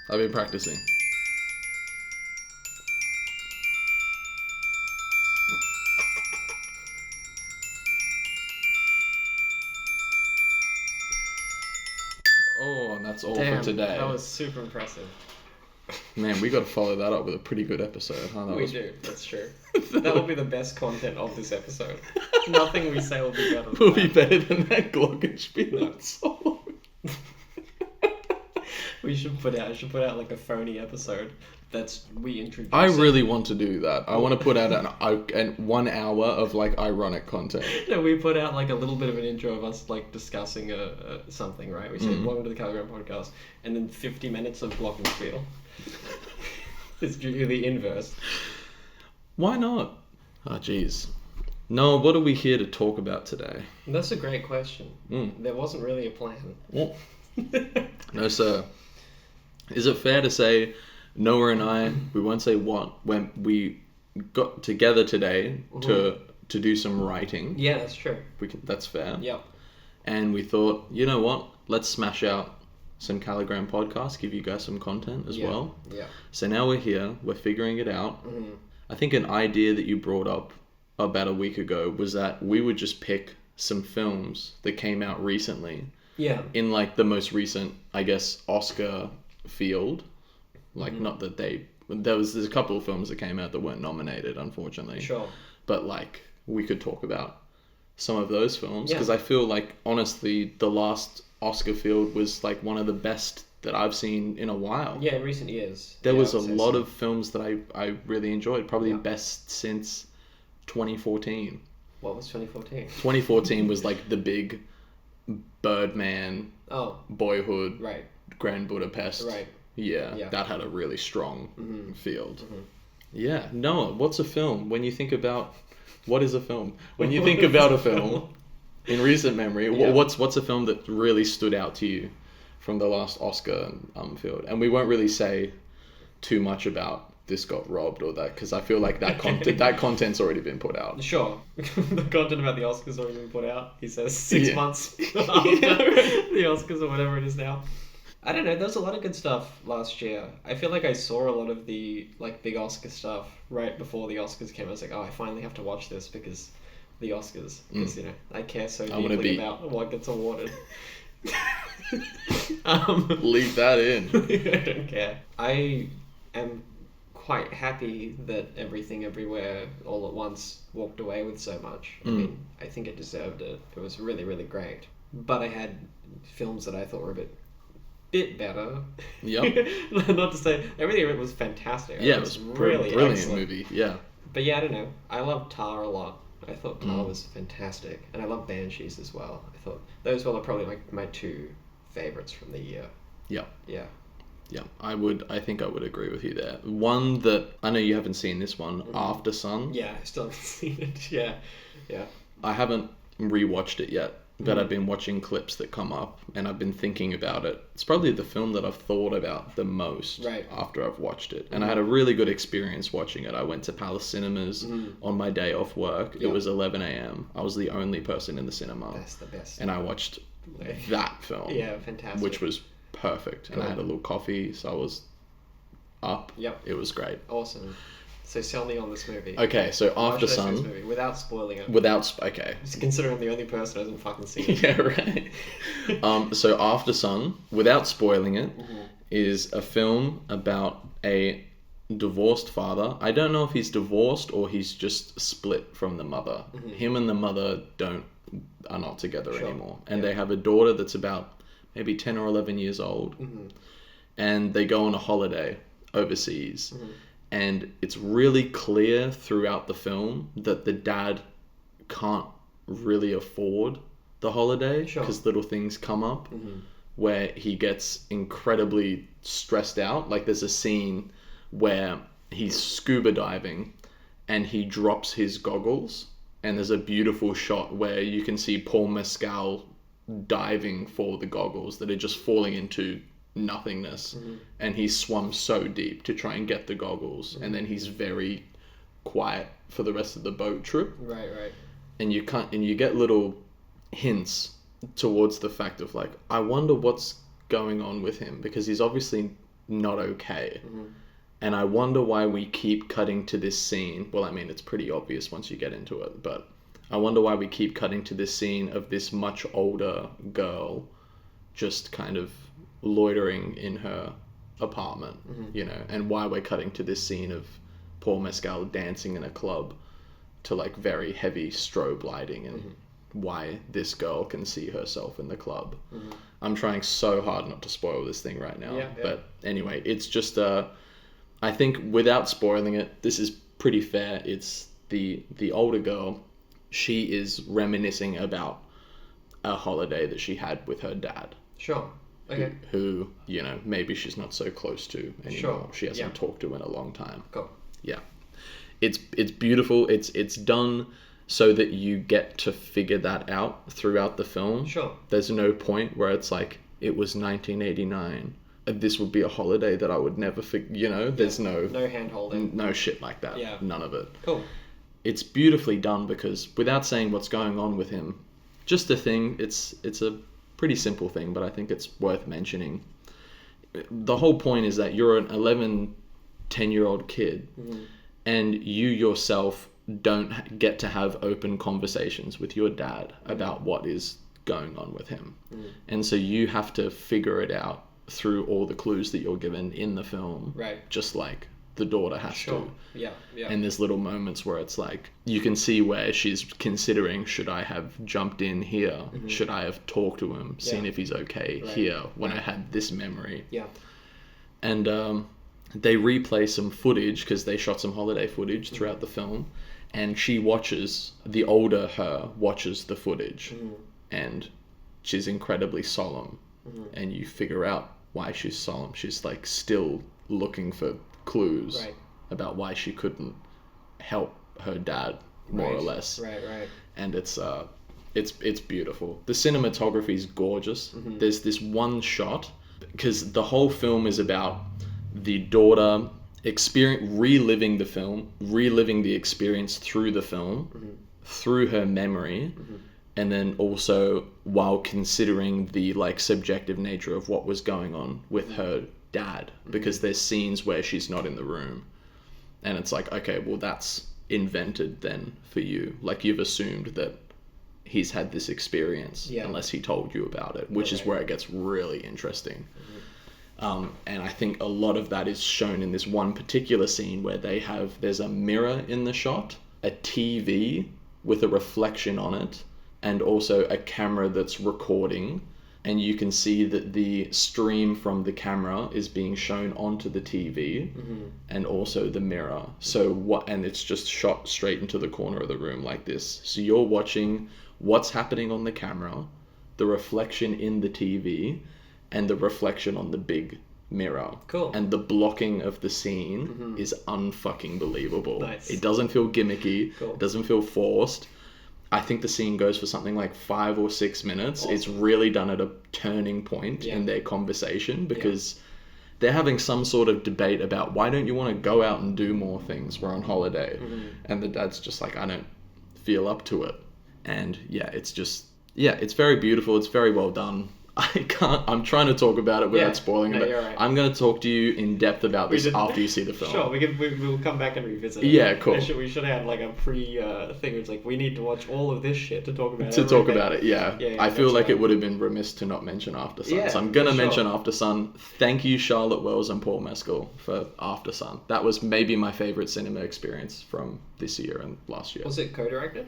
I've been practicing. Oh, and that's all Damn, for today. that was super impressive. Man, we got to follow that up with a pretty good episode, huh? We do, that's true. That will be the best content of this episode. Nothing we say will be better than Will that. be better than that glockenspiel solo. We should put out like a phony episode we introduce. I really want to do that. I want to put out an 1 hour of like ironic content. No, we put out like a little bit of an intro of us like discussing something, right? We said welcome to the Calligram podcast, and then 50 minutes of glockenspiel. It's the inverse. Why not? Oh, jeez. No, what are we here to talk about today? That's a great question. There wasn't really a plan. No, sir. Is it fair to say Noah and I, we won't say what, when we got together today to do some writing? Yeah, that's true. That's fair. Yep. And we thought, you know what? Let's smash out some Calligram podcasts, give you guys some content as well. Yeah. So now we're here, we're figuring it out. I think an idea that you brought up about a week ago was that we would just pick some films that came out recently. Yeah. In like the most recent, I guess, Oscar field. Like not that there's a couple of films that came out that weren't nominated, unfortunately. Sure. But like we could talk about some of those films because Yeah. I feel like honestly the last Oscar field was like one of the best that I've seen in a while. Yeah, in recent years. There Yeah, was I a would say lot so. of films that I really enjoyed, probably Yeah. best since 2014. What was 2014? 2014 was like the big Birdman, Oh, Boyhood, right. Grand Budapest. Right. Yeah, that had a really strong field. Yeah, Noah, what's a film? When you think about, what is a film? When you think about a film, in recent memory, Yeah. what's a film that really stood out to you from the last Oscar field? And we won't really say too much about this got robbed or that, because I feel like that content's already been put out. Sure. The content about the Oscars already been put out. He says 6 Yeah. months after the Oscars or whatever it is now. I don't know. There was a lot of good stuff last year. I feel like I saw a lot of the like big Oscar stuff right before the Oscars came. I was like, oh, I finally have to watch this because the Oscars. Because you know I care so deeply about what gets awarded. Leave that in. I don't care. I am quite happy that Everything Everywhere All at Once walked away with so much. I mean, I think it deserved it. It was really, really great. But I had films that I thought were a bit better. Yep. Not to say everything was fantastic. Yeah, it was really brilliant excellent. movie. Yeah. But yeah, I don't know. I loved Tar a lot. I thought Tar was fantastic, and I love Banshees as well. I thought those were probably my two favorites from the year. Yeah. Yeah. Yeah, I think I would agree with you there. One that, I know you haven't seen this one, Aftersun. Yeah, I still haven't seen it. Yeah. Yeah. I haven't rewatched it yet, but I've been watching clips that come up, and I've been thinking about it. It's probably the film that I've thought about the most after I've watched it. And I had a really good experience watching it. I went to Palace Cinemas on my day off work. It was 11 a.m. I was the only person in the cinema. That's the best. And I watched that film. Yeah, fantastic. Which was perfect. And I had a little coffee, so I was up. Yep. It was great. Awesome. So sell me on this movie. Okay, so Why should I see this Aftersun, movie without spoiling it. okay. Just considering I'm the only person who hasn't fucking seen it. Yeah, right. So Aftersun, without spoiling it, is a film about a divorced father. I don't know if he's divorced or he's just split from the mother. Him and the mother are not together anymore. And they have a daughter that's about maybe 10 or 11 years old. And they go on a holiday overseas. And it's really clear throughout the film that the dad can't really afford the holiday because little things come up where he gets incredibly stressed out. Like there's a scene where he's scuba diving and he drops his goggles, and there's a beautiful shot where you can see Paul Mescal diving for the goggles that are just falling into nothingness, and he swum so deep to try and get the goggles, and then he's very quiet for the rest of the boat trip. Right. And you get little hints towards the fact of like, I wonder what's going on with him, because he's obviously not okay. Mm-hmm. And I wonder why we keep cutting to this scene. Well, I mean, it's pretty obvious once you get into it, but I wonder why we keep cutting to this scene of this much older girl just kind of loitering in her apartment, Mm-hmm. you know, and why we're cutting to this scene of Paul Mescal dancing in a club to like very heavy strobe lighting, and why this girl can see herself in the club. Mm-hmm. I'm trying so hard not to spoil this thing right now. Yeah. But anyway, it's just I think without spoiling it, this is pretty fair. It's the older girl. She is reminiscing about a holiday that she had with her dad. Sure. Okay. Who, you know, maybe she's not so close to anymore. Sure. She hasn't talked to in a long time. Cool. Yeah. It's beautiful. It's done so that you get to figure that out throughout the film. Sure. There's no point where it's like, it was 1989. This would be a holiday that I would never forget. You know, there's no hand holding. no shit like that. Yeah. None of it. Cool. It's beautifully done because without saying what's going on with him, just a thing. It's a pretty simple thing, but I think it's worth mentioning. The whole point is that you're an 11, 10-year-old kid, and you yourself don't get to have open conversations with your dad about what is going on with him. And so you have to figure it out through all the clues that you're given in the film. Right. Just like the daughter has to. Yeah. And there's little moments where it's like, you can see where she's considering, should I have jumped in here? Should I have talked to him, seen if he's okay here when I had this memory? Yeah. And they replay some footage because they shot some holiday footage throughout the film. And she watches, the older her watches the footage. And she's incredibly solemn. And you figure out why she's solemn. She's like still looking for clues about why she couldn't help her dad, more or less. Right. And it's beautiful. The cinematography is gorgeous. There's this one shot, because the whole film is about the daughter reliving the experience through the film, through her memory, and then also while considering the like subjective nature of what was going on with her dad, because there's scenes where she's not in the room, and it's like, okay, well, that's invented then for you. Like, you've assumed that he's had this experience unless he told you about it, which is where it gets really interesting. And I think a lot of that is shown in this one particular scene where there's a mirror in the shot, a TV with a reflection on it, and also a camera that's recording. And you can see that the stream from the camera is being shown onto the TV, and also the mirror. And it's just shot straight into the corner of the room like this. So you're watching what's happening on the camera, the reflection in the TV, and the reflection on the big mirror. Cool. And the blocking of the scene is unfucking believable. Nice. It doesn't feel gimmicky. Cool. It doesn't feel forced. I think the scene goes for something like 5 or 6 minutes. Awesome. It's really done at a turning point in their conversation, because they're having some sort of debate about, why don't you want to go out and do more things? We're on holiday. And the dad's just like, I don't feel up to it. And it's very beautiful. It's very well done. I'm trying to talk about it without spoiling it. You're right. I'm going to talk to you in depth about this after you see the film. Sure, we'll come back and revisit it. Yeah, cool. We should have like a thing. It's like, we need to watch all of this shit to talk about it. Yeah, I feel like it would have been remiss to not mention Aftersun. Yeah, so I'm going to mention Aftersun. Thank you, Charlotte Wells and Paul Mescal, for Aftersun. That was maybe my favorite cinema experience from this year and last year. Was it co-directed?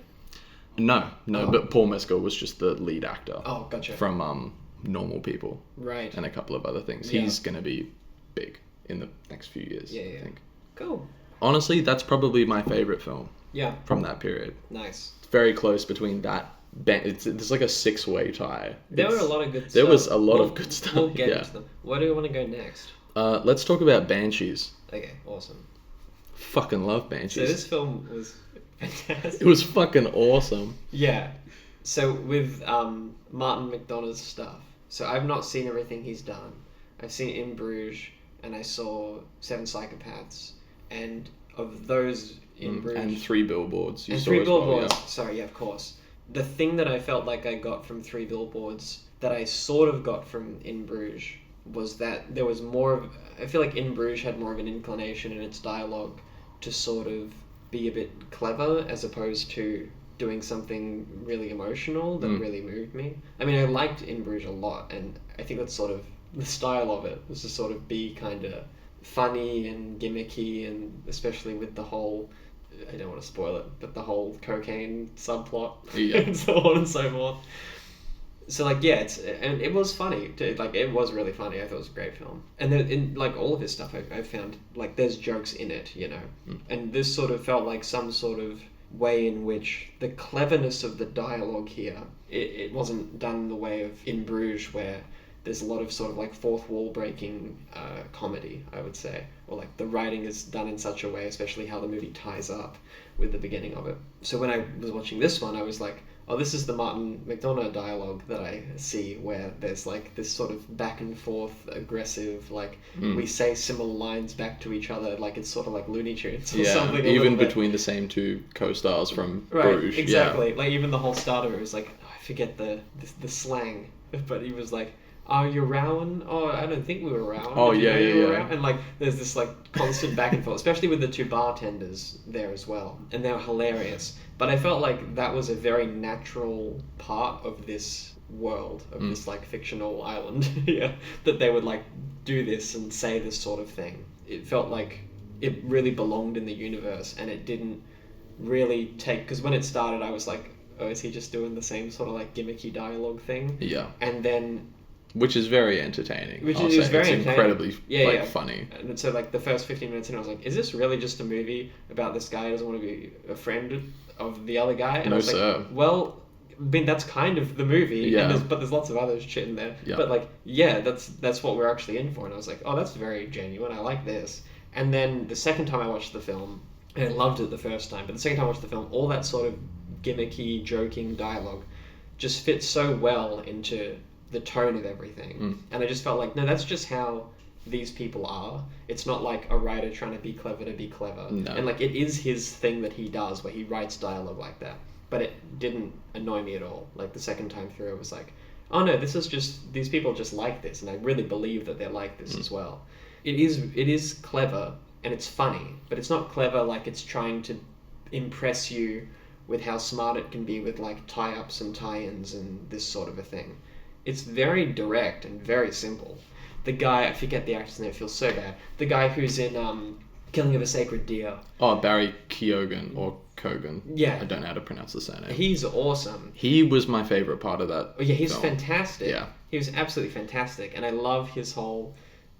No, but Paul Mescal was just the lead actor. Oh, gotcha. From Normal People. Right. And a couple of other things. Yeah. He's going to be big in the next few years, I think. Cool. Honestly, that's probably my favorite film from that period. Nice. It's very close between that. There's like a 6-way tie. There were a lot of good stuff. There was a lot of good stuff. We'll get into them. Where do you want to go next? Let's talk about Banshees. Okay, awesome. Fucking love Banshees. So this film was fantastic. It was fucking awesome. Yeah. So with Martin McDonagh's stuff. So I've not seen everything he's done. I've seen In Bruges, and I saw 7 Psychopaths, and of those In Bruges and 3 Billboards. And 3 Billboards. Sorry, yeah, of course. The thing that I felt like I got from 3 Billboards that I sort of got from In Bruges was that there was more of... I feel like In Bruges had more of an inclination in its dialogue to sort of be a bit clever as opposed to doing something really emotional that really moved me. I mean, I liked In Bruges a lot, and I think that's sort of the style of it, was to sort of be kind of funny and gimmicky, and especially with the whole... I don't want to spoil it, but the whole cocaine subplot and so on and so forth. So like, yeah, and it was funny. Like, it was really funny. I thought it was a great film. And then in like all of his stuff, I found like there's jokes in it, you know. And this sort of felt like some sort of way in which the cleverness of the dialogue here, it wasn't done in the way of In Bruges, where there's a lot of sort of like fourth wall breaking comedy, I would say. Or like the writing is done in such a way, especially how the movie ties up with the beginning of it. So when I was watching this one, I was like, oh, this is the Martin McDonagh dialogue that I see, where there's like this sort of back and forth, aggressive, like we say similar lines back to each other, like it's sort of like Looney Tunes or something. Even between the same two co-stars from Bruges. Exactly. Like even the whole start of it was like, oh, I forget the slang, but he was like, "Are you round? Oh, I don't think we were round." Oh, yeah. And like, there's this like constant back and forth, especially with the two bartenders there as well, and they were hilarious. But I felt like that was a very natural part of this world, of this like fictional island, that they would like do this and say this sort of thing. It felt like it really belonged in the universe, and it didn't really take... Because when it started, I was like, oh, is he just doing the same sort of like gimmicky dialogue thing? Yeah. And then... Which is very entertaining. Which is very entertaining. Incredibly funny. And so like the first 15 minutes in, I was like, is this really just a movie about this guy who doesn't want to be a friend of the other guy? And no, I was sir. Like, well, I mean, that's kind of the movie. Yeah. But there's lots of other shit in there. Yeah. But like, yeah, that's what we're actually in for. And I was like, oh, that's very genuine. I like this. And then the second time I watched the film, and I loved it the first time, but the second time I watched the film, all that sort of gimmicky, joking dialogue just fits so well into the tone of everything. And I just felt like, no, that's just how these people are. It's not like a writer trying to be clever to be clever. No. And like, it is his thing that he does, where he writes dialogue like that. But it didn't annoy me at all. Like the second time through, it was like, oh no, this is just, these people just like this, and I really believe that they're like this as well. It is clever, and it's funny, but it's not clever like it's trying to impress you with how smart it can be with like tie-ups and tie-ins and this sort of a thing. It's very direct and very simple. The guy, I forget the actor's name, it feels so bad. The guy who's in Killing of a Sacred Deer. Oh, Barry Keoghan or Kogan. Yeah. I don't know how to pronounce the surname. He's awesome. He was my favourite part of that. Oh yeah, he's film. fantastic. Yeah. He was absolutely fantastic, and I love his whole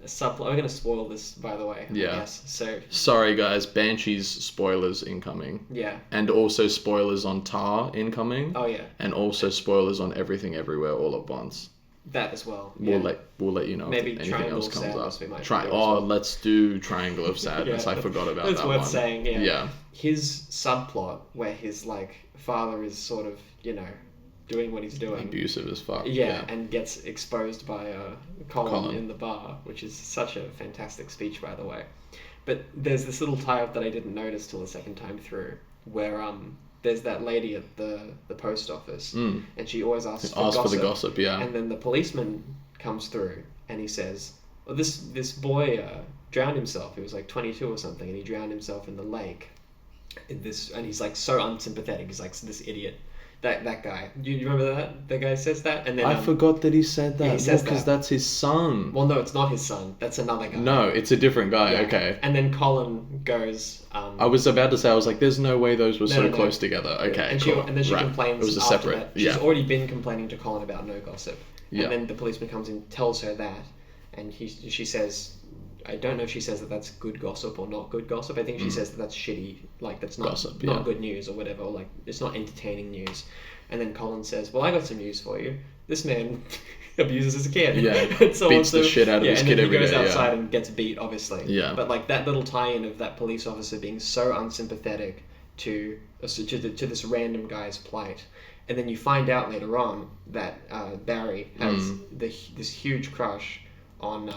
subplot. We're going to spoil this, by the way. Yeah. I guess. So. Sorry, guys. Banshees spoilers incoming. Yeah. And also spoilers on Tar incoming. Oh yeah. And also spoilers on Everything Everywhere All at Once. That as well. We'll let you know Maybe if anything Triangle else of comes Sadness up. we might do as well. Let's do Triangle of Sadness. I forgot about that's that worth one. saying. Yeah. Yeah. His subplot, where his like father is sort of, doing what he's doing. Abusive as fuck. Yeah, and gets exposed by Colin in the bar, which is such a fantastic speech, by the way. But there's this little tie-up that I didn't notice till the second time through, where there's that lady at the post office, and she always asks for the gossip, yeah. And then the policeman comes through, and he says, well, this boy drowned himself. He was like 22 or something, and he drowned himself in the lake. And he's like so unsympathetic. He's like this idiot. That guy. Do you remember that? The guy says that, and then I forgot that he said that. Yeah, he says because that. that's his son. Well, no, it's not his son. That's another guy. No, it's a different guy. Yeah. Okay. And then Colin goes. I was about to say, I was like, "There's no way those were so close together." Okay. And cool. then she complains. It was a after separate. that. She's already been complaining to Colin about no gossip. Yeah. And then the policeman comes in, tells her that, and she says, I don't know if she says that that's good gossip or not good gossip. I think she says that that's shitty, like that's not gossip, not good news or whatever, or like it's not entertaining news. And then Colin says, well, I got some news for you. This man abuses his kid. Yeah, and so beats the shit out of his kid every day. And then he goes outside and gets beat, obviously. Yeah. But like that little tie-in of that police officer being so unsympathetic to this random guy's plight. And then you find out later on that Barry has this huge crush on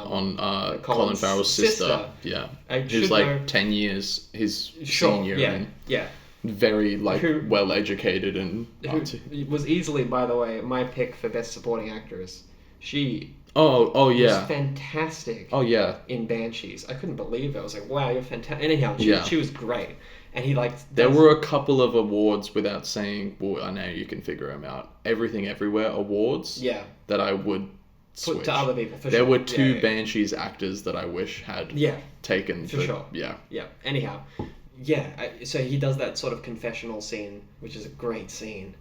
Colin Farrell's sister. Yeah. Who's like 10 years his senior. Yeah. Yeah. Very well educated and who was easily, by the way, my pick for best supporting actress. She Oh was yeah. fantastic Oh yeah. in Banshees. I couldn't believe it. I was like, wow, you're fantastic. Anyhow, Yeah. she was great. And he like There were a couple of awards without saying. Well, I know you can figure them out. Everything Everywhere awards. Yeah. That I would Put switch to other people for There sure. were two Yeah, yeah. Banshees actors that I wish had Yeah, taken for the- sure. Yeah. Yeah. Anyhow, yeah. So he does that sort of confessional scene, which is a great scene,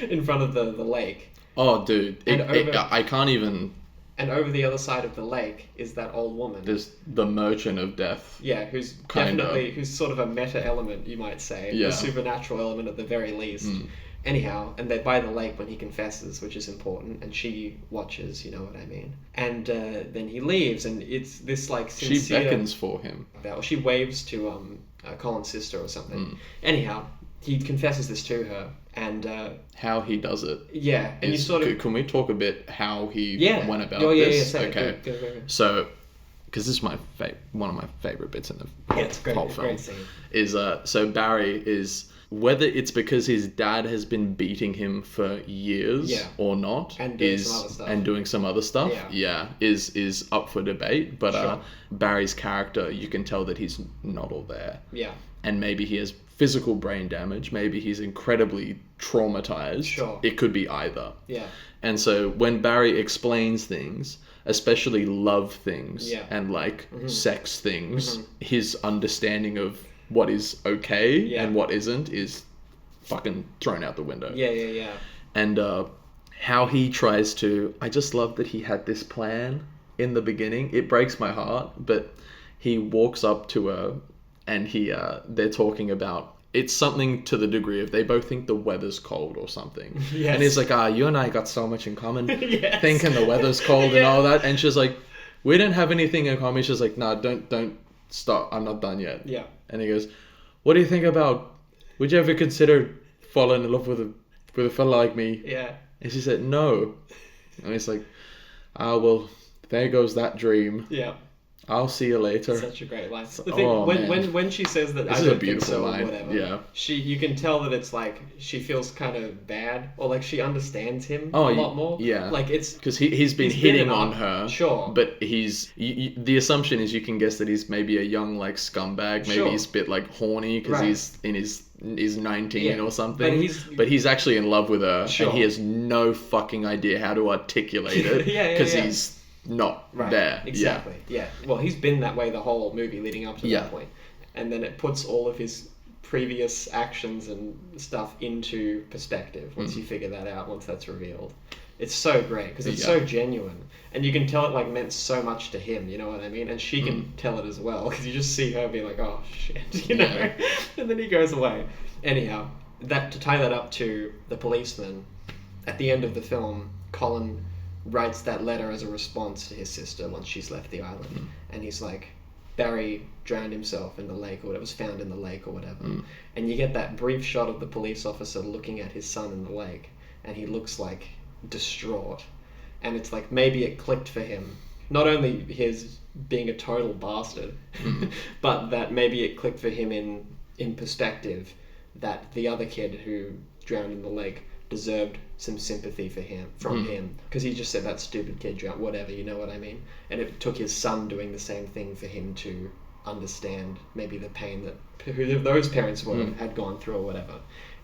in front of the lake. Oh, dude, And I can't even. And over the other side of the lake is that old woman. There's the Merchant of Death. Yeah, who's Kinda. definitely who's sort of a meta element, you might say, Yeah. a supernatural element at the very least. Anyhow, and they're by the lake when he confesses, which is important, and she watches, you know what I mean. And then he leaves, and it's this like She sincere. beckons for him. Or she waves to Colin's sister or something. Anyhow, he confesses this to her, and How he does it. yeah, and you sort of Can we talk a bit how he went about yeah, this? say it. Okay. Go. So, because this is one of my favorite bits in the Yeah, it's great. whole It's a film. great scene. Is so Barry is, whether it's because his dad has been beating him for years Yeah. or not, And doing some other stuff. and doing some other stuff, is up for debate. But Sure. Barry's character, you can tell that he's not all there, Yeah, and maybe he has physical brain damage. Maybe he's incredibly traumatized. Sure. It could be either. yeah, And so when Barry explains things, especially love things Yeah. and like sex things, his understanding of what is okay Yeah. and what isn't is fucking thrown out the window. yeah. And how he tries to, I just love that he had this plan in the beginning. It breaks my heart, but he walks up to her and they're talking about, it's something to the degree of they both think the weather's cold or something. Yes. And he's like, you and I got so much in common. Yes. Thinking the weather's cold and Yeah. all that. And she's like, we don't have anything in common. She's like, no, don't stop. I'm not done yet. Yeah. And he goes, what do you think about, would you ever consider falling in love with a fella like me? Yeah. And she said, no. And he's like, well, there goes that dream. Yeah. I'll see you later. Such a great line. The thing, Oh, man. when she says that, This I is a don't think beautiful so, line. or whatever. Yeah. You can tell that it's like she feels kind of bad, or like she understands him Oh, a lot more. yeah. Like it's Because he's been He's been hitting an on art- her. Sure. But the assumption is you can guess that he's maybe a young like scumbag. Maybe Sure. he's a bit like horny because Right. he's in his 19 Yeah. or something. But he's actually in love with her, Sure. and he has no fucking idea how to articulate it. Yeah, Because yeah. he's not right. there. Exactly. Yeah. Well, he's been that way the whole movie leading up to Yeah. that point, and then it puts all of his previous actions and stuff into perspective once you figure that out. Once that's revealed, it's so great because it's Yeah. so genuine, and you can tell it like meant so much to him. You know what I mean? And she can tell it as well because you just see her be like, "Oh shit," you know, Yeah. and then he goes away. Anyhow, that to tie that up to the policeman, at the end of the film, Colin writes that letter as a response to his sister once she's left the island, and he's like, Barry drowned himself in the lake, or whatever, was found in the lake or whatever. And you get that brief shot of the police officer looking at his son in the lake, and he looks like distraught. And it's like maybe it clicked for him. Not only his being a total bastard, but that maybe it clicked for him in perspective that the other kid who drowned in the lake deserved some sympathy from him, because he just said that stupid kid drowned, whatever, you know what I mean? And it took his son doing the same thing for him to understand maybe the pain that who those parents had gone through or whatever.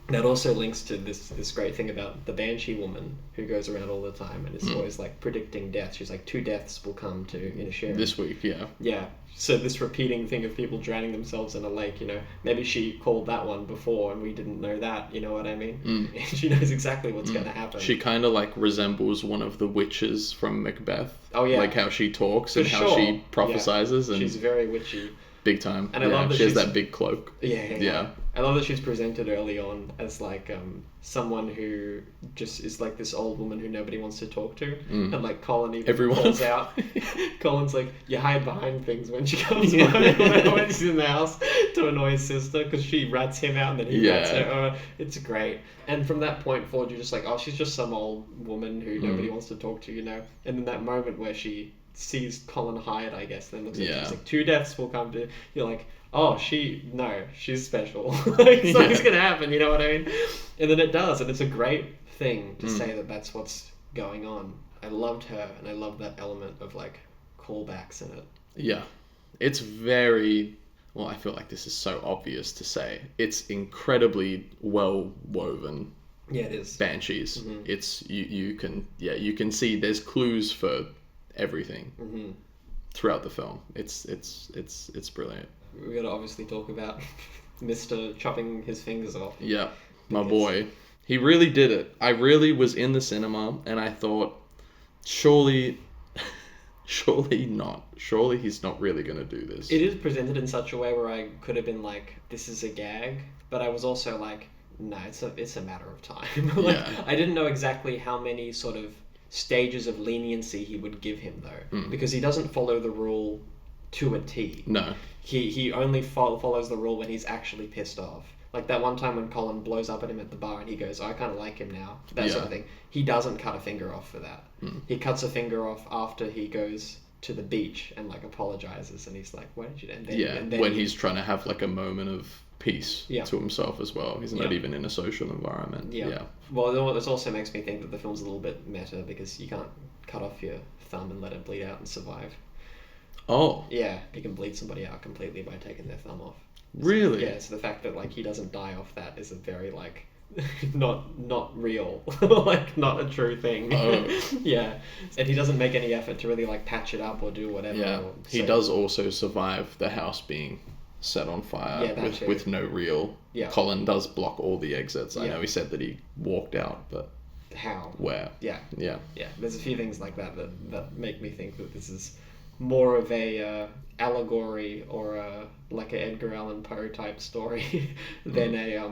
That also links to this great thing about the Banshee woman who goes around all the time and is always like predicting death. She's like, 2 deaths will come to Inisherin. This week, yeah. Yeah. So this repeating thing of people drowning themselves in a lake, you know, maybe she called that one before and we didn't know that, you know what I mean? She knows exactly what's going to happen. She kind of like resembles one of the witches from Macbeth. Oh, yeah. Like how she talks For and how sure. she prophesizes. Yeah. And She's very witchy. big time. And I love that she has she's- that big cloak. Yeah. I love that she's presented early on as like someone who just is like this old woman who nobody wants to talk to, and like Colin even Everyone. calls out. Colin's like, you hide behind things when she comes home, when she's in the house, to annoy his sister because she rats him out and then he rats her. It's great. And from that point forward, you're just like, oh, she's just some old woman who nobody wants to talk to, you know. And then that moment where she sees Colin hide, I guess, then looks at him, she's like, 2 deaths will come to. You're like, oh, she's special. Like, something's gonna happen, you know what I mean? And then it does, and it's a great thing to say that that's what's going on. I loved her, and I loved that element of like callbacks in it. Yeah. It's very, well, I feel like this is so obvious to say. It's incredibly well woven. Yeah, it is. Banshees. Mm-hmm. It's you can see there's clues for everything Mm-hmm. throughout the film. It's brilliant. We gotta obviously talk about Mr. chopping his fingers off. Yeah, my boy. He really did it. I really was in the cinema and I thought, surely not. Surely he's not really going to do this. It is presented in such a way where I could have been like, this is a gag, but I was also like, no, it's a matter of time. Like, Yeah. I didn't know exactly how many sort of stages of leniency he would give him though, because he doesn't follow the rule to a T. No. He only follows the rule when he's actually pissed off. Like that one time when Colin blows up at him at the bar and he goes, I kind of like him now. That sort of thing. He doesn't cut a finger off for that. He cuts a finger off after he goes to the beach and like apologizes and he's like, why did you... And then when he's trying to have like a moment of peace to himself as well. He's not even in a social environment. Yeah. Well, this also makes me think that the film's a little bit meta because you can't cut off your thumb and let it bleed out and survive. Oh. Yeah, you can bleed somebody out completely by taking their thumb off. Really? Yeah, so the fact that like he doesn't die off that is a very like not real, like not a true thing. Oh. Yeah, and he doesn't make any effort to really like patch it up or do whatever. Yeah, he does also survive the house being set on fire with no real... Yeah. Colin does block all the exits. I know he said that he walked out, but... How? Where? Yeah. Yeah. Yeah, there's a few things like that make me think that this is more of a allegory or like an Edgar Allan Poe type story than a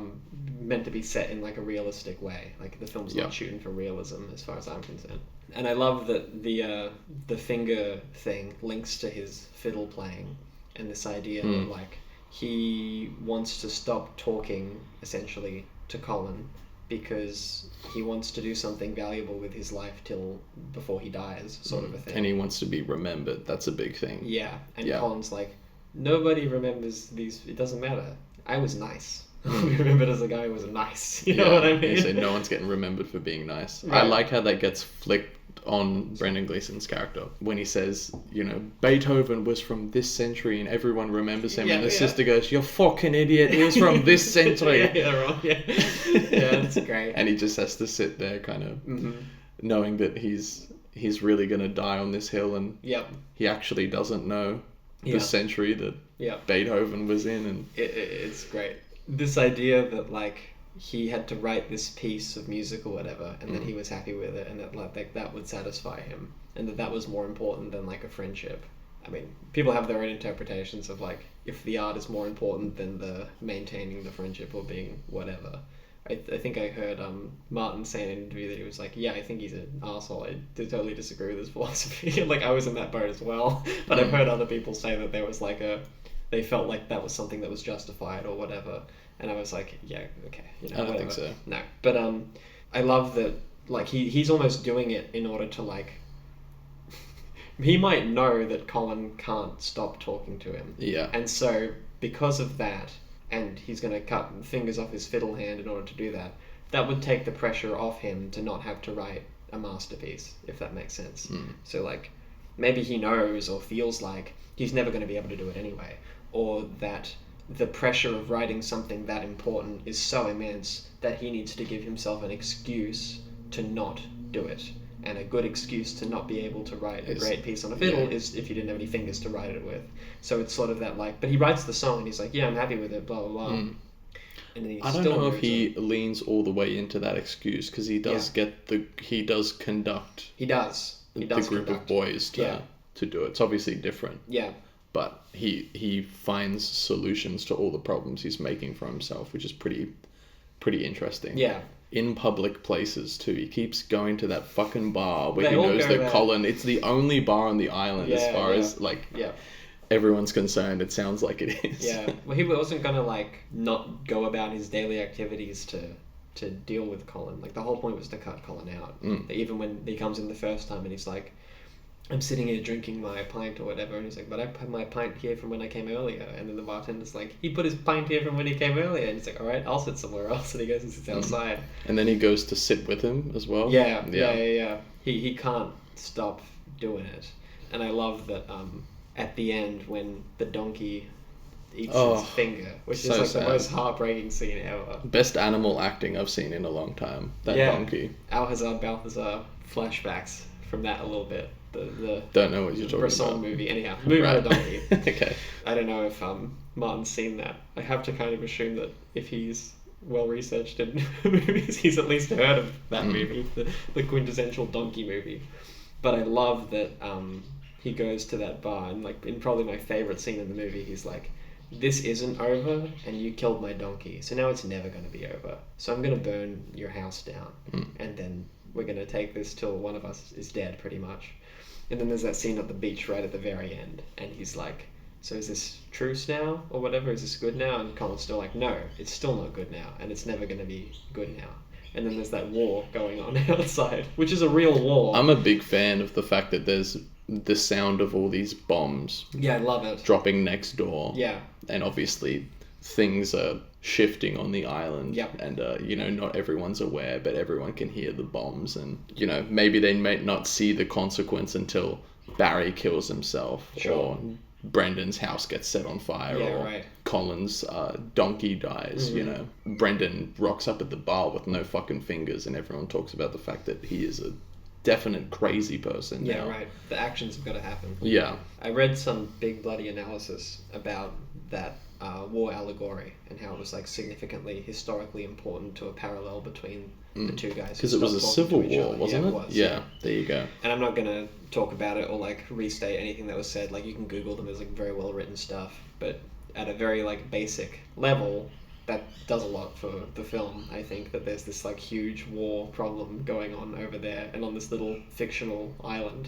meant to be set in like a realistic way. Like the film's not shooting for realism as far as I'm concerned. And I love that the finger thing links to his fiddle playing and this idea that like he wants to stop talking essentially to Colin because he wants to do something valuable with his life till before he dies, sort of a thing. And he wants to be remembered. That's a big thing. Yeah, and Colin's like, nobody remembers these. It doesn't matter. I was nice. I'll be remembered as a guy who was nice. You know what I mean? So no one's getting remembered for being nice. Right. I like how that gets flicked on Brendan Gleeson's character when he says, you know, Beethoven was from this century and everyone remembers him. And the sister goes, "You're fucking idiot. He was from this century." Wrong. Yeah, that's great. And he just has to sit there, kind of knowing that he's really gonna die on this hill, and he actually doesn't know the century that Beethoven was in, and it's great. This idea that like he had to write this piece of music or whatever, and that he was happy with it, and that like that would satisfy him, and that was more important than like a friendship. I mean, people have their own interpretations of like if the art is more important than the maintaining the friendship or being whatever. I think I heard Martin say in an interview that he was like, yeah, I think he's an arsehole. I totally disagree with his philosophy. Like I was in that boat as well, but I've heard other people say that there was like they felt like that was something that was justified or whatever. And I was like, yeah, okay. You know, I don't think so. No. But I love that, like, he's almost doing it in order to, like... he might know that Colin can't stop talking to him. Yeah. And so, because of that, and he's going to cut fingers off his fiddle hand in order to do that, that would take the pressure off him to not have to write a masterpiece, if that makes sense. So, like, maybe he knows or feels like he's never going to be able to do it anyway. Or that the pressure of writing something that important is so immense that he needs to give himself an excuse to not do it. And a good excuse to not be able to write a great piece on a fiddle is if you didn't have any fingers to write it with. So it's sort of that like, but he writes the song and he's like, yeah, I'm happy with it, blah, blah, blah. And then I don't know if he leans all the way into that excuse, because he does he does conduct the group of boys to do it. It's obviously different. Yeah. But he finds solutions to all the problems he's making for himself, which is pretty interesting. Yeah. In public places too. He keeps going to that fucking bar where he knows that Colin... It's the only bar on the island as far as like everyone's concerned. It sounds like it is. Yeah. Well, he wasn't gonna like not go about his daily activities to deal with Colin. Like the whole point was to cut Colin out. Even when he comes in the first time and he's like, I'm sitting here drinking my pint or whatever, and he's like, but I put my pint here from when I came earlier. And then the bartender's like, he put his pint here from when he came earlier. And he's like, all right, I'll sit somewhere else. And he goes and sits outside. And then he goes to sit with him as well. Yeah. He can't stop doing it. And I love that at the end when the donkey eats his finger, which is so like sad. the most heartbreaking scene ever. Best animal acting I've seen in a long time. That Yeah. donkey. Alcazar Balthazar flashbacks from that a little bit. The Don't know what you're talking Bresson about. movie. Anyhow, movie Right. on a donkey. Okay. I don't know if Martin's seen that. I have to kind of assume that if he's well researched in movies, he's at least heard of that movie, the quintessential donkey movie. But I love that he goes to that bar, and like in probably my favorite scene in the movie, he's like, "This isn't over, and you killed my donkey, so now it's never going to be over. So I'm going to burn your house down, and then we're going to take this till one of us is dead, pretty much." And then there's that scene at the beach right at the very end, and he's like, "So is this truce now, or whatever? Is this good now?" And Colin's still like, "No, it's still not good now, and it's never going to be good now." And then there's that war going on outside, which is a real war. I'm a big fan of the fact that there's the sound of all these bombs Yeah, I love it. dropping next door. Yeah. And obviously things are shifting on the island. Yep. And, not everyone's aware, but everyone can hear the bombs. And, maybe they may not see the consequence until Barry kills himself. Sure. Or Brendan's house gets set on fire. Yeah, or right. Colin's donkey dies, Brendan rocks up at the bar with no fucking fingers, and everyone talks about the fact that he is a definite crazy person Yeah, now. right. The actions have got to happen. Yeah. I read some big bloody analysis about that war allegory and how it was like significantly historically important to a parallel between the two guys. Because it was a civil war, wasn't Yeah, it? it was. Yeah, there you go. And I'm not going to talk about it or like restate anything that was said. Like you can Google them. There's like very well written stuff. But at a very like basic level, that does a lot for the film. I think that there's this like huge war problem going on over there, and on this little fictional island,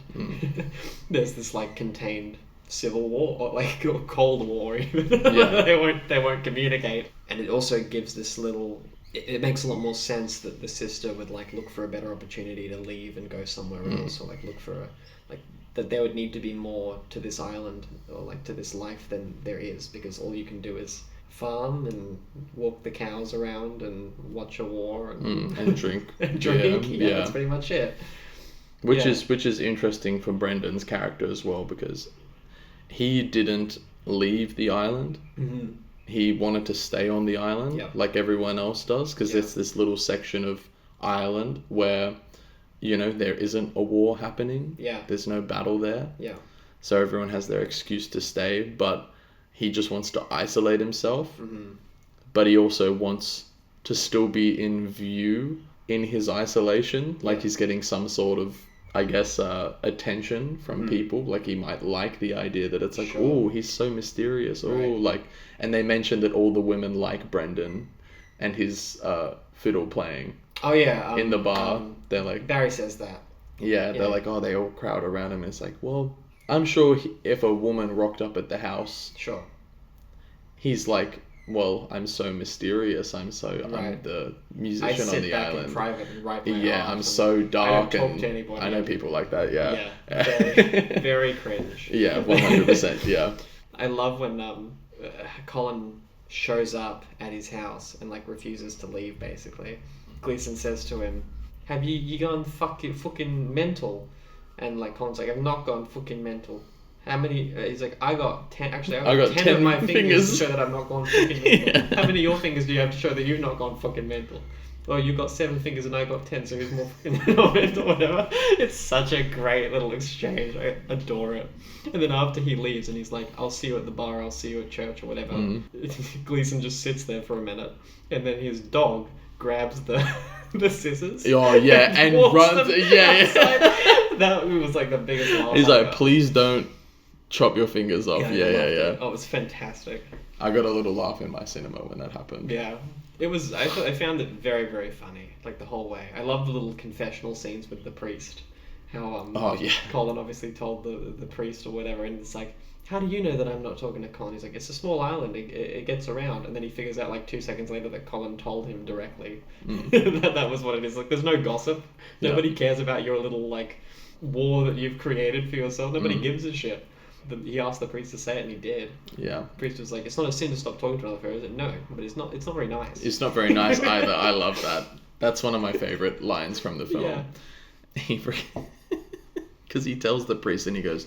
there's this like contained civil war or like or cold war even. Yeah. they won't communicate. And it also gives this little, it makes a lot more sense that the sister would like look for a better opportunity to leave and go somewhere else, or like look for a like that there would need to be more to this island or like to this life than there is, because all you can do is farm and walk the cows around and watch a war And drink. and drink. Yeah. That's pretty much it. Which is interesting for Brendan's character as well, because he didn't leave the island. Mm-hmm. He wanted to stay on the island, Yep. like everyone else does, because Yeah. there's this little section of Ireland where, there isn't a war happening. Yeah. There's no battle there. Yeah. So everyone has their excuse to stay, but he just wants to isolate himself. Mm-hmm. But he also wants to still be in view in his isolation. Like he's getting some sort of, I guess, attention from people. Like he might like the idea that it's like, Sure. oh, he's so mysterious. Oh, Right. like, and they mentioned that all the women like Brendan and his fiddle playing Oh yeah. in the bar. They're like, Barry says that. yeah, they're like, oh, they all crowd around him. It's like, well, I'm sure if a woman rocked up at the house, Sure. he's like, well, I'm so mysterious. I'm Right. the I musician on sit the back island. in private and write my Yeah, art I'm and so dark, I don't talk and to anybody. I know people like that. Yeah. Yeah. Very, very cringe. Yeah, 100%. Yeah. I love when Colin shows up at his house and like refuses to leave. Basically, Gleason says to him, "Have you gone fucking mental?" And like Colin's like, "I've not gone fucking mental. How many?" He's like, "I got 10. Actually, I got 10 of my fingers to show that I'm not gone fucking mental." Yeah. How many of your fingers do you have to show that you've not gone fucking mental? Well, you got 7 fingers and I got 10, so he's more fucking mental, whatever. It's such a great little exchange. I adore it. And then after he leaves and he's like, "I'll see you at the bar, I'll see you at church," or whatever, Gleason just sits there for a minute, and then his dog grabs the scissors. Oh, yeah, and walks runs. them Yeah, outside. yeah. That was like the biggest laugh. He's like, ever. please don't chop your fingers off. I Yeah, loved yeah, it. yeah. Oh, it was fantastic. I got a little laugh in my cinema when that happened. Yeah. It was. I found it very, very funny, like the whole way. I love the little confessional scenes with the priest. How Oh, yeah. Colin obviously told the priest or whatever, and it's like, "How do you know that I'm not talking to Colin?" He's like, "It's a small island. It gets around." And then he figures out like 2 seconds later that Colin told him directly. that was what it is. Like, there's no gossip. Nobody cares about your little like war that you've created for yourself. Nobody gives a shit. He asked the priest to say it, and he did. Yeah. The priest was like, "It's not a sin to stop talking to another fellow, is it?" No, but it's not very nice. It's not very nice either. I love that. That's one of my favorite lines from the film. Yeah. He freaking... because he tells the priest and he goes,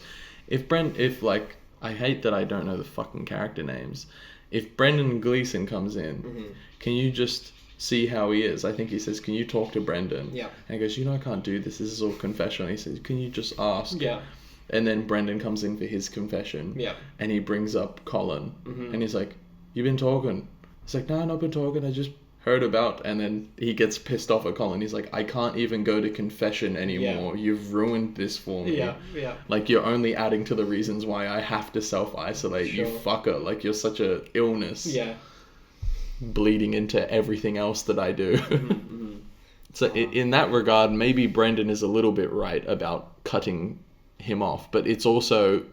I hate that I don't know the fucking character names. If Brendan Gleeson comes in, can you just see how he is? I think he says, can you talk to Brendan? Yeah. And he goes, I can't do this. This is all confession. He says, can you just ask? Yeah. And then Brendan comes in for his confession. Yeah. And he brings up Colin. And he's like, you been talking? He's like, no, I've not been talking. I just heard about. And then he gets pissed off at Colin. He's like, I can't even go to confession anymore. Yeah. You've ruined this for me. Yeah. Yeah. Like, you're only adding to the reasons why I have to self-isolate. Sure. You fucker. Like, you're such a illness. Yeah. Bleeding into everything else that I do. So in that regard, maybe Brendan is a little bit right about cutting him off, but it's also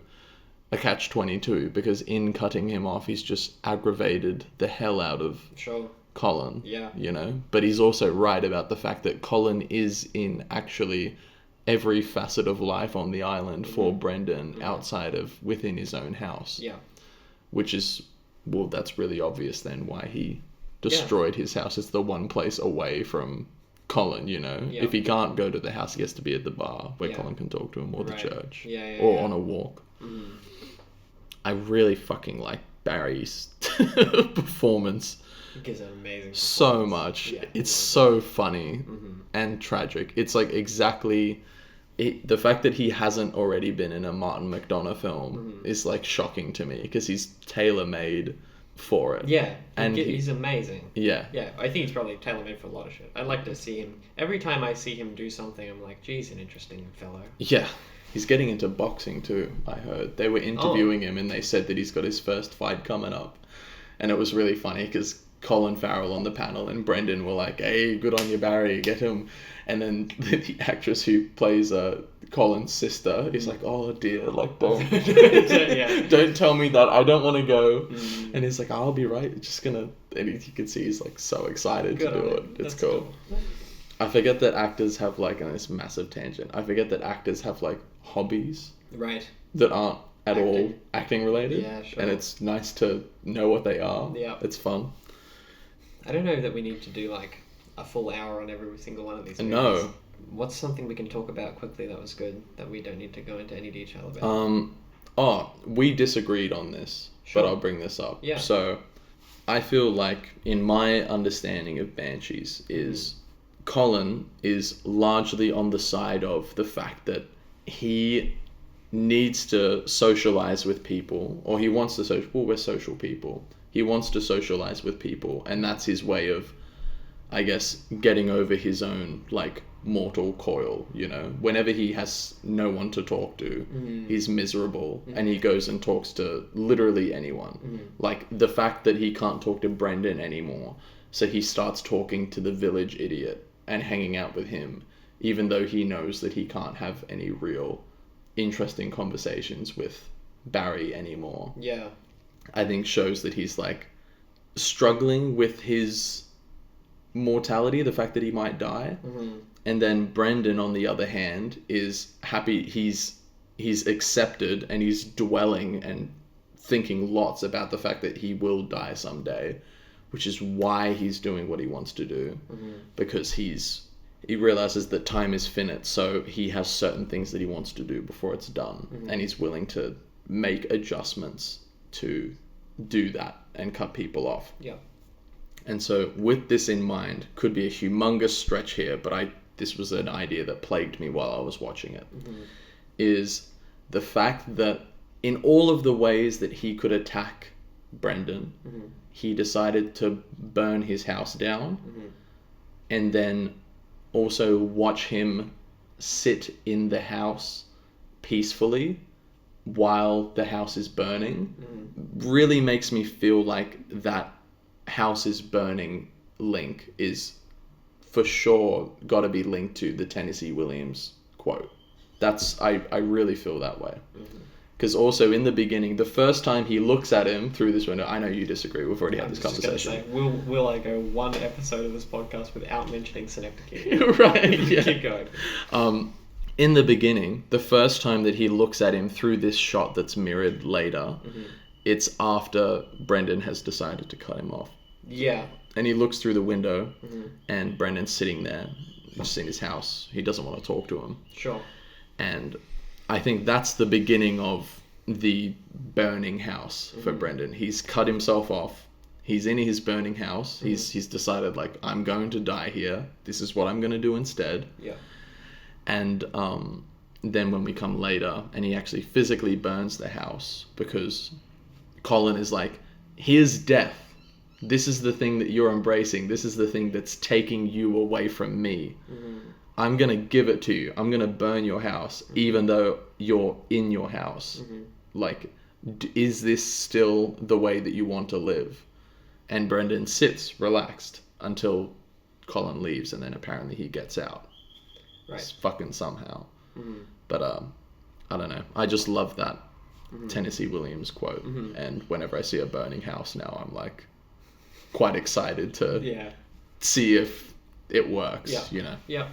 a catch-22 because in cutting him off, he's just aggravated the hell out of Colin. Yeah. But he's also right about the fact that Colin is in actually every facet of life on the island for Brendan outside of within his own house. Yeah. Which is, well, that's really obvious then why he destroyed his house. It's the one place away from Colin, Yeah. If he can't go to the house, he has to be at the bar where Colin can talk to him, or the church, or on a walk. I really fucking like Barry's performance. He gives an amazing performance. So much. Yeah, it's so funny and tragic. It's like exactly... the fact that he hasn't already been in a Martin McDonagh film is like shocking to me because he's tailor-made for it. Yeah, and he's amazing. Yeah. Yeah, I think he's probably tailor-made for a lot of shit. I'd like to see him. Every time I see him do something, I'm like, geez, an interesting fellow. Yeah. He's getting into boxing too, I heard. They were interviewing him and they said that he's got his first fight coming up. And it was really funny because Colin Farrell on the panel and Brendan were like, hey, good on you, Barry, get him. And then the actress who plays Colin's sister is like, oh dear, like don't tell me that, I don't want to go. And he's like, I'll be right, just gonna, and you can see he's like so excited to do it. It's cool. I forget that actors have like, and this massive tangent, I forget that actors have like hobbies that aren't at all acting related. Yeah, sure. And it's nice to know what they are. Yeah. It's fun. I don't know that we need to do like a full hour on every single one of these movies. No. What's something we can talk about quickly that was good that we don't need to go into any detail about? We disagreed on this, but I'll bring this up. Yeah. So I feel like in my understanding of Banshees is Colin is largely on the side of the fact that he needs to socialize with people, or he wants to we're social people. He wants to socialize with people, and that's his way of, I guess, getting over his own, like, mortal coil, Whenever he has no one to talk to, he's miserable, and he goes and talks to literally anyone. Like, the fact that he can't talk to Brendan anymore, so he starts talking to the village idiot and hanging out with him, even though he knows that he can't have any real interesting conversations with Barry anymore. Yeah. I think shows that he's like struggling with his mortality, the fact that he might die. And then Brendan, on the other hand, is happy. He's accepted and he's dwelling and thinking lots about the fact that he will die someday, which is why he's doing what he wants to do, because he realizes that time is finite, so he has certain things that he wants to do before it's done, and he's willing to make adjustments to do that and cut people off. Yeah. And so with this in mind, could be a humongous stretch here, but this was an idea that plagued me while I was watching it, is the fact that in all of the ways that he could attack Brendan, he decided to burn his house down and then also watch him sit in the house peacefully while the house is burning really makes me feel like that house is burning link is for sure got to be linked to the Tennessee Williams quote. I really feel that way. Because also in the beginning, the first time he looks at him through this window, I know you disagree, we've already had this conversation. Say, will I go one episode of this podcast without mentioning Synecdoche? Right, yeah. Keep going. In the beginning, the first time that he looks at him through this shot that's mirrored later, it's after Brendan has decided to cut him off. Yeah. And he looks through the window, and Brendan's sitting there, just in his house. He doesn't want to talk to him. Sure. And I think that's the beginning of the burning house for Brendan. He's cut himself off. He's in his burning house. He's decided, like, I'm going to die here. This is what I'm going to do instead. Yeah. And then when we come later, and he actually physically burns the house because Colin is like, here's death. This is the thing that you're embracing. This is the thing that's taking you away from me. I'm going to give it to you. I'm going to burn your house, even though you're in your house. Like, is this still the way that you want to live? And Brendan sits relaxed until Colin leaves, and then apparently he gets out. Right. Fucking somehow. But I don't know. I just love that Tennessee Williams quote. And whenever I see a burning house now, I'm like quite excited to see if it works, you know? Yeah.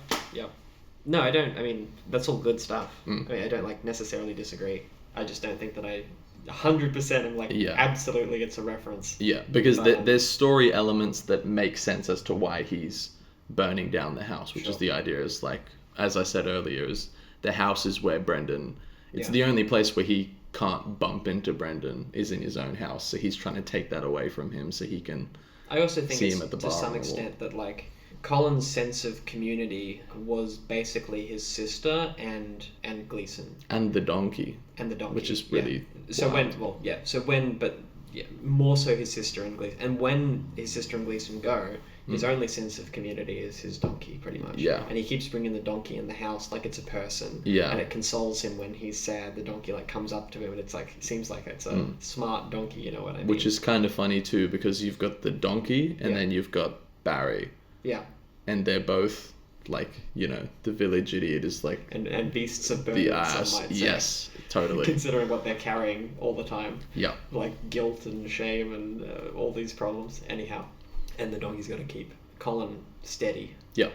No, I don't. I mean, that's all good stuff. I mean, I don't, like, necessarily disagree. I just don't think that I 100% am like, absolutely it's a reference. Yeah, because there's story elements that make sense as to why he's burning down the house, which is the idea is, like, as I said earlier, is the house is where Brendan, it's the only place where he can't bump into Brendan is in his own house. So he's trying to take that away from him so he can I also think see it's, him at the to bar some extent that, like, Colin's sense of community was basically his sister and Gleason. And the donkey. Which is really So wild. more so his sister and Gleason. And when his sister and Gleason go, his only sense of community is his donkey, pretty much. Yeah. And he keeps bringing the donkey in the house like it's a person. Yeah. And it consoles him when he's sad. The donkey, like, comes up to him and it's like, it seems like it's a smart donkey, you know what I mean? Which is kind of funny too, because you've got the donkey and then you've got Barry. Yeah. And they're both, like, you know, the village idiot is like... And beasts of burden, the ass. some might say. Yes, totally. Considering what they're carrying all the time. Yeah. Like guilt and shame and all these problems. Anyhow. And the donkey's got to keep Colin steady. Yeah.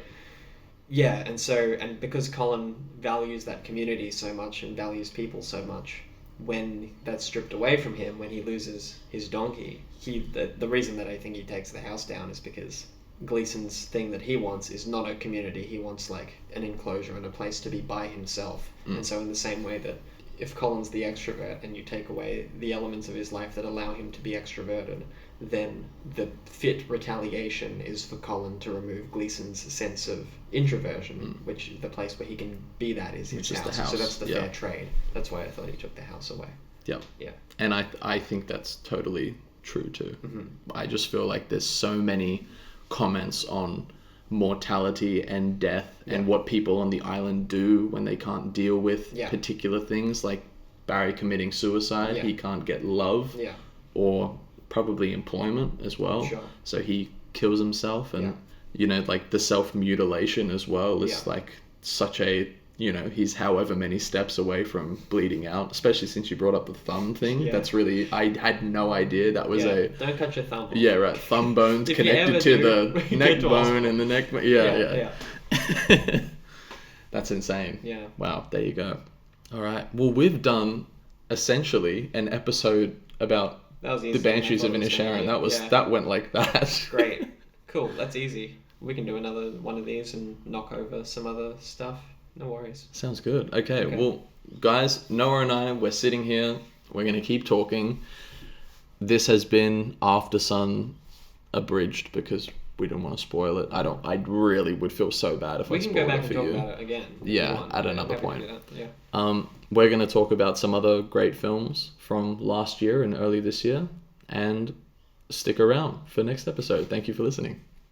Yeah, and because Colin values that community so much and values people so much, when that's stripped away from him, when he loses his donkey, the reason that I think he takes the house down is because Gleason's thing that he wants is not a community. He wants, like, an enclosure and a place to be by himself. And so in the same way that if Colin's the extrovert and you take away the elements of his life that allow him to be extroverted, then the fit retaliation is for Colin to remove Gleason's sense of introversion, which the place where he can be that is his house. So that's the fair trade. That's why I thought he took the house away. Yeah. Yeah. And I think that's totally true too. I just feel like there's so many comments on mortality and death and what people on the island do when they can't deal with particular things, like Barry committing suicide. He can't get love or probably employment as well, so he kills himself. And you know, like, the self-mutilation as well is like such a, you know, he's however many steps away from bleeding out, especially since you brought up the thumb thing. That's really, I had no idea that was don't cut your thumb off. Yeah, right. Thumb bones connected to the neck bone and the neck bone. Yeah. That's insane. Yeah. Wow, there you go. All right. Well, we've done essentially an episode about the Banshees of Inisherin. That went like that. Great. Cool. That's easy. We can do another one of these and knock over some other stuff. No worries. Sounds good. Okay. Well, guys, Noah and I, we're sitting here. We're going to keep talking. This has been Aftersun abridged because we don't want to spoil it. I really would feel so bad if I spoiled it for you. We can go back and talk about it again. Yeah, at another point. Yeah. We're going to talk about some other great films from last year and early this year. And stick around for next episode. Thank you for listening.